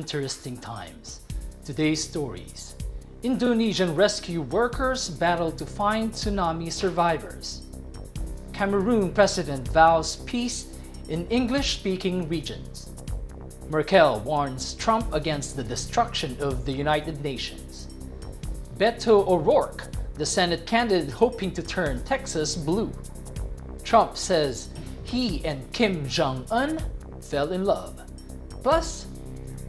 interesting times. Today's stories. Indonesian rescue workers battle to find tsunami survivors. Cameroon president vows peace in English-speaking regions. Merkel warns Trump against the destruction of the United Nations. Beto O'Rourke, the Senate candidate hoping to turn Texas blue. Trump says he and Kim Jong-un fell in love. Plus,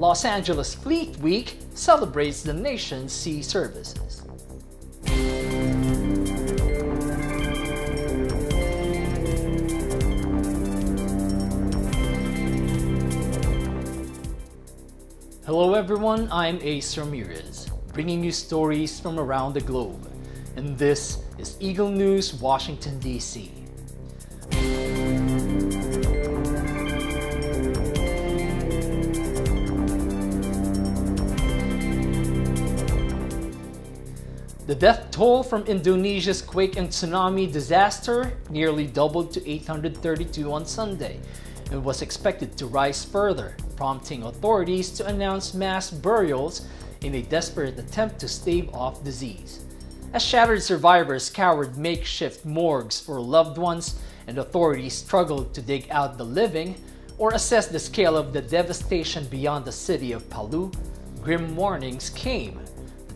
Los Angeles Fleet Week celebrates the nation's sea services. Hello everyone, I'm Ace Ramirez, bringing you stories from around the globe. And this is Eagle News, Washington, D.C. The death toll from Indonesia's quake and tsunami disaster nearly doubled to 832 on Sunday and was expected to rise further, prompting authorities to announce mass burials in a desperate attempt to stave off disease. As shattered survivors scoured makeshift morgues for loved ones and authorities struggled to dig out the living or assess the scale of the devastation beyond the city of Palu, grim warnings came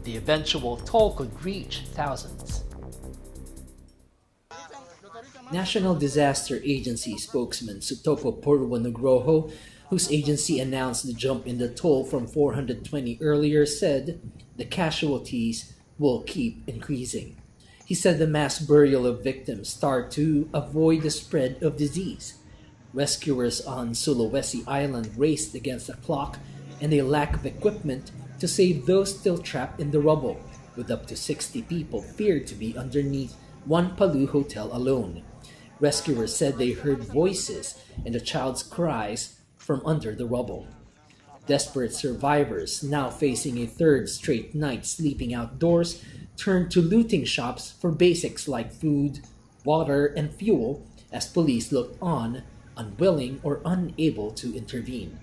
that the eventual toll could reach thousands. National Disaster Agency spokesman Sutopo Purwonugroho, whose agency announced the jump in the toll from 420 earlier, said the casualties will keep increasing. He said the mass burial of victims start to avoid the spread of disease. Rescuers on Sulawesi Island raced against the clock and a lack of equipment to save those still trapped in the rubble, with up to 60 people feared to be underneath one Palu hotel alone. Rescuers said they heard voices and a child's cries from under the rubble. Desperate survivors, now facing a third straight night sleeping outdoors, turned to looting shops for basics like food, water, and fuel as police looked on, unwilling or unable to intervene.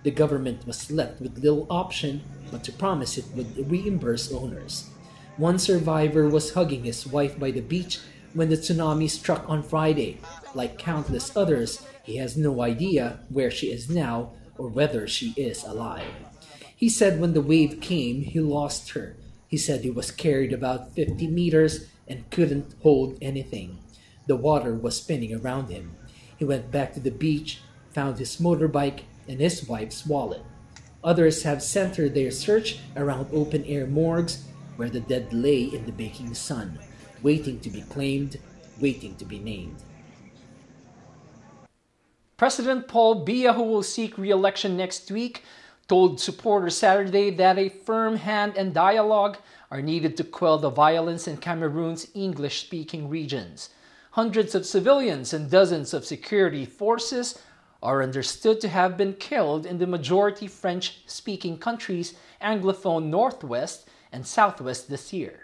The government was left with little option but to promise it would reimburse owners. One survivor was hugging his wife by the beach when the tsunami struck on Friday. Like countless others, he has no idea where she is now or whether she is alive. He said when the wave came, he lost her. He said he was carried about 50 meters and couldn't hold anything. The water was spinning around him. He went back to the beach, found his motorbike and his wife's wallet. Others have centered their search around open-air morgues where the dead lay in the baking sun, waiting to be claimed, waiting to be named. President Paul Biya, who will seek re-election next week, told supporters Saturday that a firm hand and dialogue are needed to quell the violence in Cameroon's English-speaking regions. Hundreds of civilians and dozens of security forces are understood to have been killed in the majority French-speaking country's Anglophone Northwest and Southwest this year.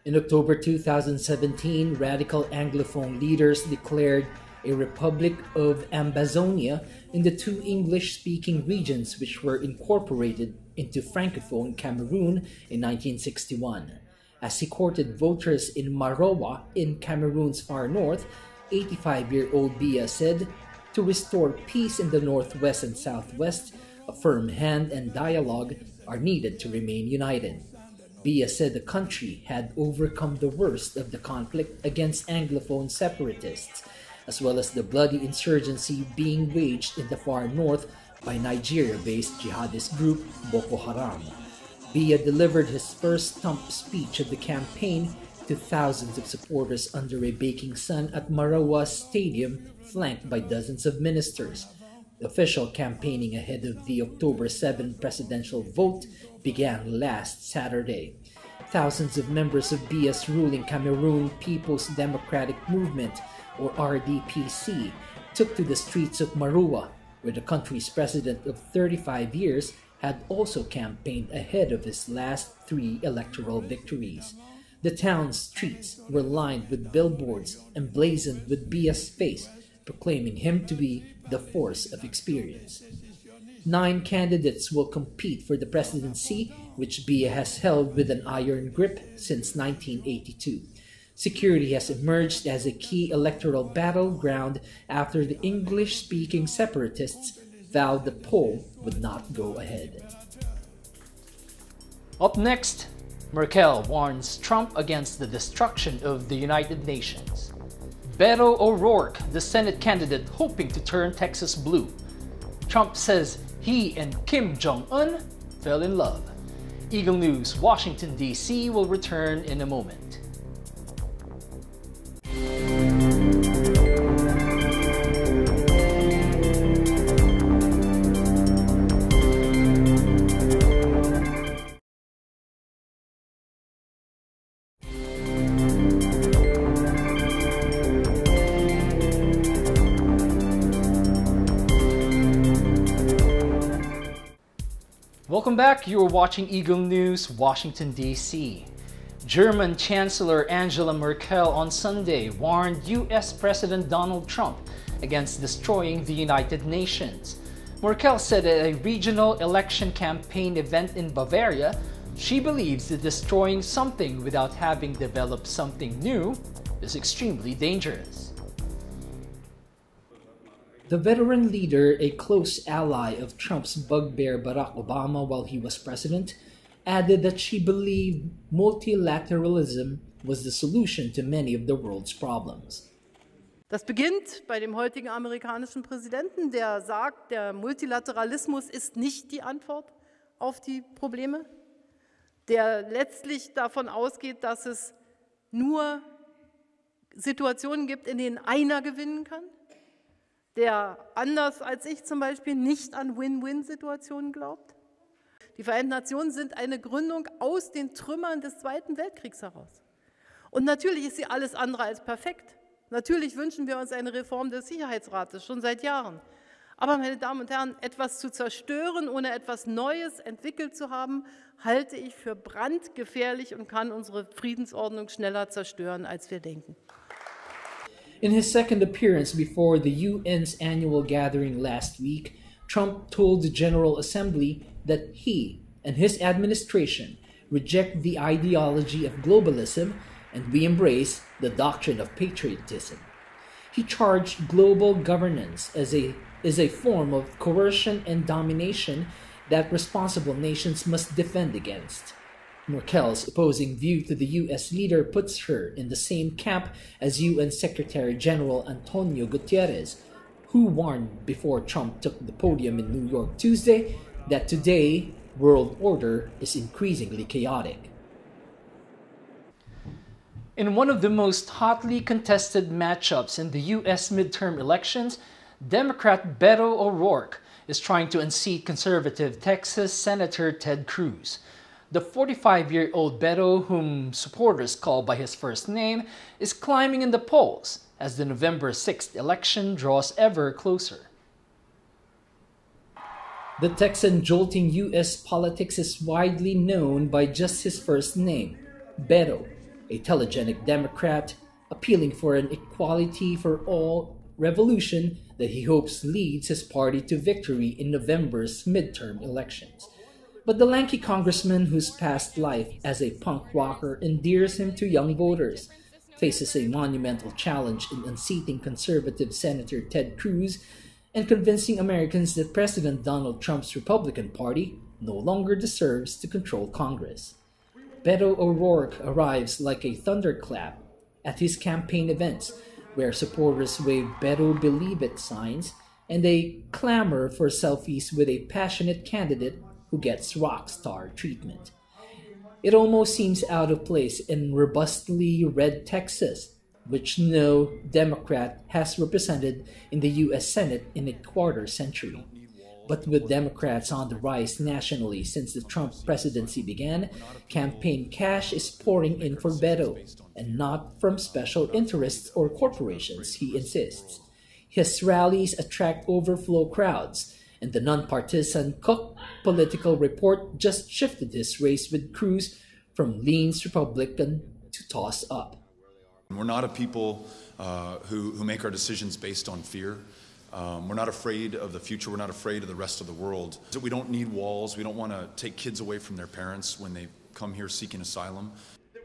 In October 2017, radical Anglophone leaders declared a Republic of Ambazonia in the two English-speaking regions which were incorporated into Francophone Cameroon in 1961. As he courted voters in Marowa in Cameroon's far north, 85-year-old Biya said, to restore peace in the northwest and southwest, a firm hand and dialogue are needed to remain united. Biya said the country had overcome the worst of the conflict against Anglophone separatists, as well as the bloody insurgency being waged in the far north by Nigeria-based jihadist group Boko Haram. Biya delivered his first stump speech of the campaign to thousands of supporters under a baking sun at Marawa Stadium, flanked by dozens of ministers. The official campaigning ahead of the October 7 presidential vote began last Saturday. Thousands of members of Biya's ruling Cameroon People's Democratic Movement, or RDPC, took to the streets of Maroua, where the country's president of 35 years had also campaigned ahead of his last 3 electoral victories. The town's streets were lined with billboards emblazoned with Biya's face, proclaiming him to be the force of experience. 9 candidates will compete for the presidency, which Bia has held with an iron grip since 1982. Security has emerged as a key electoral battleground after the English-speaking separatists vowed the poll would not go ahead. Up next, Merkel warns Trump against the destruction of the United Nations. Beto O'Rourke, the Senate candidate hoping to turn Texas blue. Trump says he and Kim Jong-un fell in love. Eagle News, Washington, D.C. will return in a moment. Welcome back. You are watching Eagle News, Washington, D.C. German Chancellor Angela Merkel on Sunday warned U.S. President Donald Trump against destroying the United Nations. Merkel said at a regional election campaign event in Bavaria, she believes that destroying something without having developed something new is extremely dangerous. The veteran leader, a close ally of Trump's bugbear Barack Obama while he was president, added that she believed multilateralism was the solution to many of the world's problems. Das beginnt bei dem heutigen amerikanischen Präsidenten, der sagt, der Multilateralismus ist nicht die Antwort auf die Probleme, der letztlich davon ausgeht, dass es nur Situationen gibt, in denen einer gewinnen kann, der anders als ich zum Beispiel nicht an Win-Win-Situationen glaubt. Die Vereinten Nationen sind eine Gründung aus den Trümmern des Zweiten Weltkriegs heraus. Und natürlich ist sie alles andere als perfekt. Natürlich wünschen wir uns eine Reform des Sicherheitsrates, schon seit Jahren. Aber, meine Damen und Herren, etwas zu zerstören, ohne etwas Neues entwickelt zu haben, halte ich für brandgefährlich und kann unsere Friedensordnung schneller zerstören, als wir denken. In his second appearance before the UN's annual gathering last week, Trump told the General Assembly that he and his administration reject the ideology of globalism and we embrace the doctrine of patriotism. He charged global governance as a form of coercion and domination that responsible nations must defend against. Merkel's opposing view to the U.S. leader puts her in the same camp as UN Secretary General Antonio Guterres, who warned before Trump took the podium in New York Tuesday that today, world order is increasingly chaotic. In one of the most hotly contested matchups in the U.S. midterm elections, Democrat Beto O'Rourke is trying to unseat conservative Texas Senator Ted Cruz. The 45-year-old Beto, whom supporters call by his first name, is climbing in the polls as the November 6th election draws ever closer. The Texan jolting U.S. politics is widely known by just his first name, Beto, a telegenic Democrat appealing for an equality for all revolution that he hopes leads his party to victory in November's midterm elections. But the lanky congressman whose past life as a punk rocker endears him to young voters faces a monumental challenge in unseating conservative Senator Ted Cruz and convincing Americans that President Donald Trump's Republican Party no longer deserves to control Congress. Beto O'Rourke arrives like a thunderclap at his campaign events, where supporters wave Beto Believe It signs and they clamor for selfies with a passionate candidate who gets rock star treatment. It almost seems out of place in robustly red Texas, which no Democrat has represented in the U.S. Senate in a quarter century. But with Democrats on the rise nationally since the Trump presidency began, campaign cash is pouring in for Beto, and not from special interests or corporations, he insists. His rallies attract overflow crowds, and the nonpartisan Cook political report just shifted his race with Cruz from leans Republican to toss up. We're not a people who make our decisions based on fear. We're not afraid of the future. We're not afraid of the rest of the world. We don't need walls. We don't want to take kids away from their parents when they come here seeking asylum.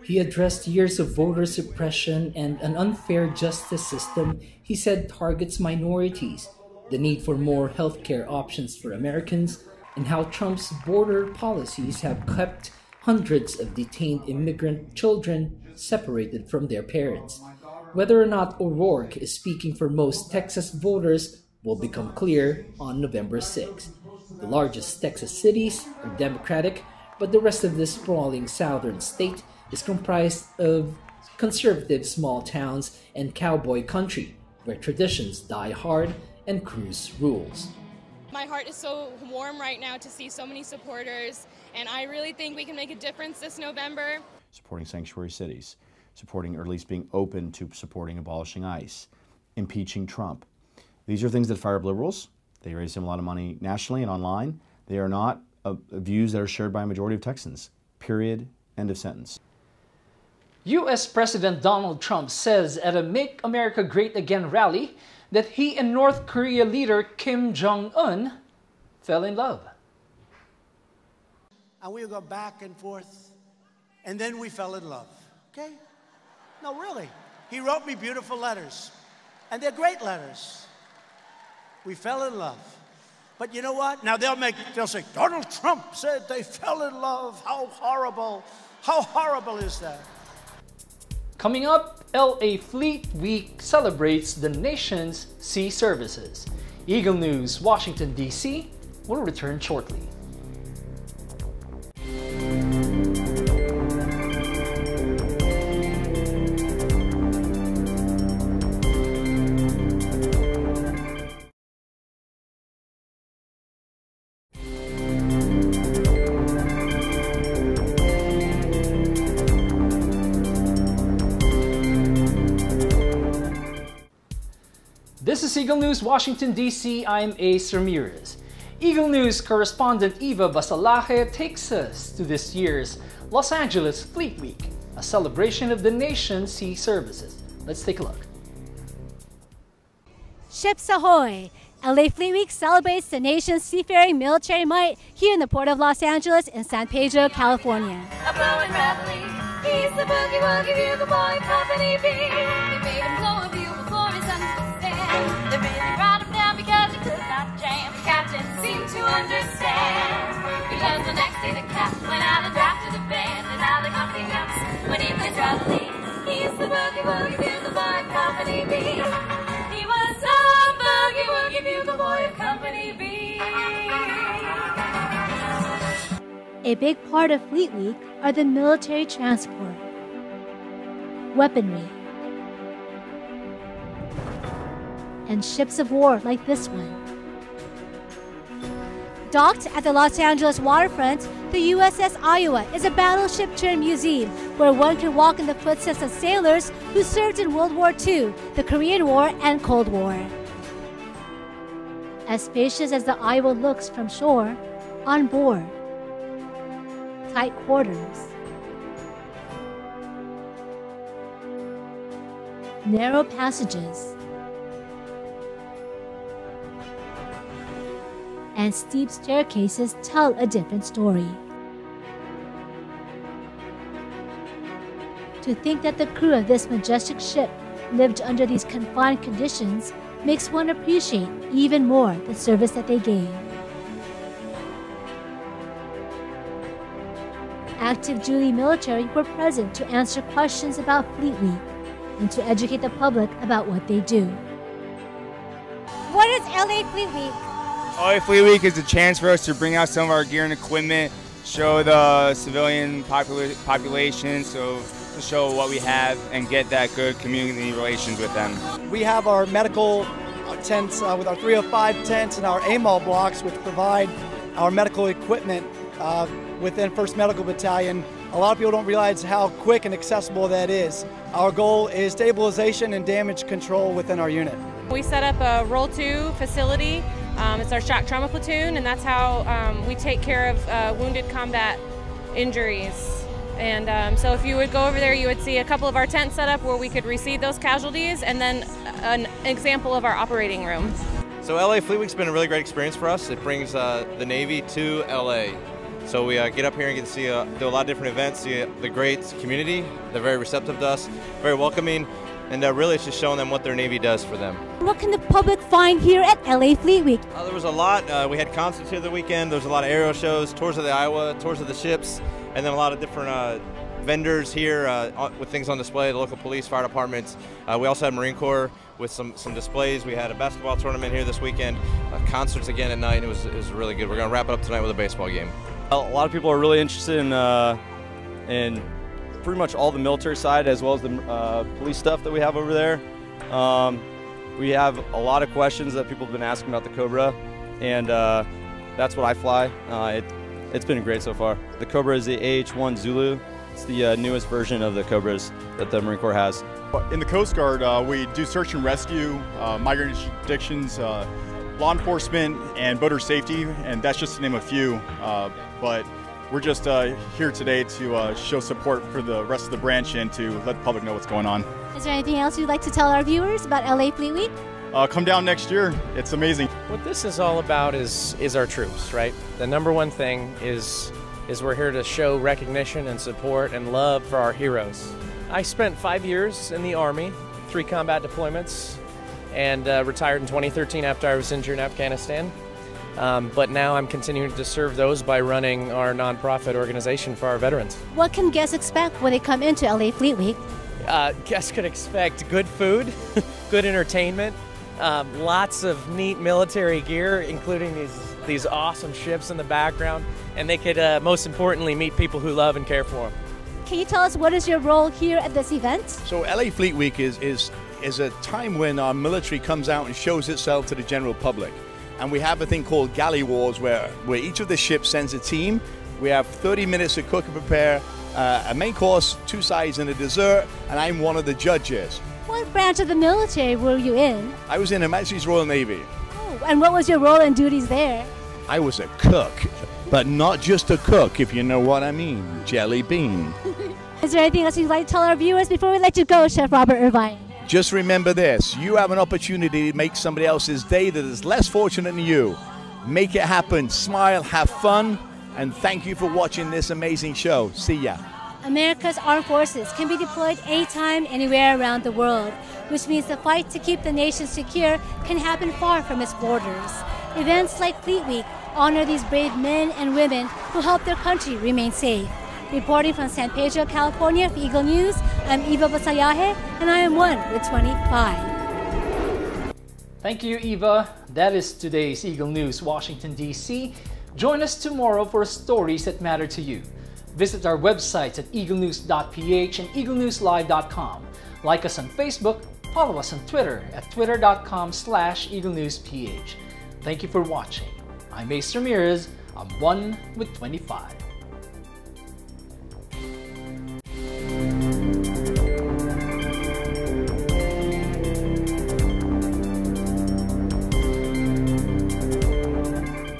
He addressed years of voter suppression and an unfair justice system he said targets minorities, the need for more healthcare options for Americans, and how Trump's border policies have kept hundreds of detained immigrant children separated from their parents. Whether or not O'Rourke is speaking for most Texas voters will become clear on November 6. The largest Texas cities are Democratic, but the rest of this sprawling southern state is comprised of conservative small towns and cowboy country, where traditions die hard and Cruz rules. My heart is so warm right now to see so many supporters, and I really think we can make a difference this November. Supporting sanctuary cities, supporting, or at least being open to supporting abolishing ICE, impeaching Trump. These are things that fire up liberals. They raise them a lot of money nationally and online. They are not views that are shared by a majority of Texans. Period. End of sentence. U.S. President Donald Trump says at a Make America Great Again rally that he and North Korea leader Kim Jong-un fell in love. And we would go back and forth, and then we fell in love, okay? No, really. He wrote me beautiful letters, and they're great letters. We fell in love. But you know what? Now they'll say, Donald Trump said they fell in love. How horrible. How horrible is that? Coming up, LA Fleet Week celebrates the nation's sea services. Eagle News, Washington, D.C. will return shortly. This is Eagle News, Washington, D.C. I'm Ace Ramirez. Eagle News correspondent Eva Basalaje takes us to this year's Los Angeles Fleet Week, a celebration of the nation's sea services. Let's take a look. Ships ahoy! LA Fleet Week celebrates the nation's seafaring military might here in the Port of Los Angeles in San Pedro, California. A blowing reveille, he's the boogie woogie bugle boy company B. They made him blow a bugle for his understand. They really brought him down because he could not jam. The captain seemed to understand. He learned the next day the captain went out and drafted the band, and now the company comes when he plays reveille. He's the boogie woogie bugle boy company B. He was the boogie woogie bugle boy of company B. A big part of Fleet Week are the military transport, weaponry, and ships of war like this one. Docked at the Los Angeles waterfront, the USS Iowa is a battleship-turned-museum where one can walk in the footsteps of sailors who served in World War II, the Korean War, and Cold War. As spacious as the Iowa looks from shore, on board, tight quarters, narrow passages, and steep staircases tell a different story. To think that the crew of this majestic ship lived under these confined conditions makes one appreciate even more the service that they gave. Active duty military were present to answer questions about Fleet Week and to educate the public about what they do. What is LA Fleet Week? LA Fleet Week is a chance for us to bring out some of our gear and equipment, show the civilian population, so to show what we have and get that good community relations with them. We have our medical tents with our 305 tents and our AMOL blocks, which provide our medical equipment within 1st Medical Battalion. A lot of people don't realize how quick and accessible that is. Our goal is stabilization and damage control within our unit. We set up a Roll 2 facility. It's our shock trauma platoon, and that's how we take care of wounded combat injuries. And so if you would go over there, you would see a couple of our tents set up where we could receive those casualties, and then an example of our operating room. So LA Fleet Week's been a really great experience for us. It brings the Navy to LA. So we get up here and get to see, do a lot of different events, see the great community. They're very receptive to us, very welcoming, and really it's just showing them what their Navy does for them. What can the public find here at LA Fleet Week? There was a lot. We had concerts here the weekend. There was a lot of aerial shows, tours of the Iowa, tours of the ships, and then a lot of different vendors here with things on display, the local police, fire departments. We also had Marine Corps with some displays. We had a basketball tournament here this weekend, concerts again at night. It was really good. We're going to wrap it up tonight with a baseball game. A lot of people are really interested in pretty much all the military side as well as the police stuff that we have over there. We have a lot of questions that people have been asking about the Cobra, and that's what I fly. It's been great so far. The Cobra is the AH-1 Zulu. It's the newest version of the Cobras that the Marine Corps has. In the Coast Guard, we do search and rescue, migrant interdictions, law enforcement, and boater safety, and that's just to name a few. But we're just here today to show support for the rest of the branch and to let the public know what's going on. Is there anything else you'd like to tell our viewers about LA Fleet Week? Come down next year. It's amazing. What this is all about is our troops, right? The number one thing is we're here to show recognition and support and love for our heroes. I spent 5 years in the Army, 3 combat deployments, and retired in 2013 after I was injured in Afghanistan. But now I'm continuing to serve those by running our nonprofit organization for our veterans. What can guests expect when they come into LA Fleet Week? Guests could expect good food, good entertainment, lots of neat military gear, including these awesome ships in the background, and they could most importantly meet people who love and care for them. Can you tell us what is your role here at this event? So LA Fleet Week is a time when our military comes out and shows itself to the general public. And we have a thing called Galley Wars where each of the ships sends a team. We have 30 minutes to cook and prepare a main course, 2 sides, and a dessert, and I'm one of the judges. What branch of the military were you in? I was in Her Majesty's Royal Navy. Oh, and what was your role and duties there? I was a cook, but not just a cook, if you know what I mean. Jelly bean. Is there anything else you'd like to tell our viewers before we let you go, Chef Robert Irvine? Just remember this, you have an opportunity to make somebody else's day that is less fortunate than you. Make it happen, smile, have fun, and thank you for watching this amazing show. See ya. America's armed forces can be deployed anytime, anywhere around the world, which means the fight to keep the nation secure can happen far from its borders. Events like Fleet Week honor these brave men and women who help their country remain safe. Reporting from San Pedro, California for Eagle News, I'm Eva Basayahe, and I am 1 with 25. Thank you, Eva. That is today's Eagle News, Washington, D.C. Join us tomorrow for stories that matter to you. Visit our websites at Eaglenews.PH and EagleNewsLive.com. Like us on Facebook, follow us on Twitter at Twitter.com/EagleNewsPH. Thank you for watching. I'm Ace Ramirez. I'm 1 with 25.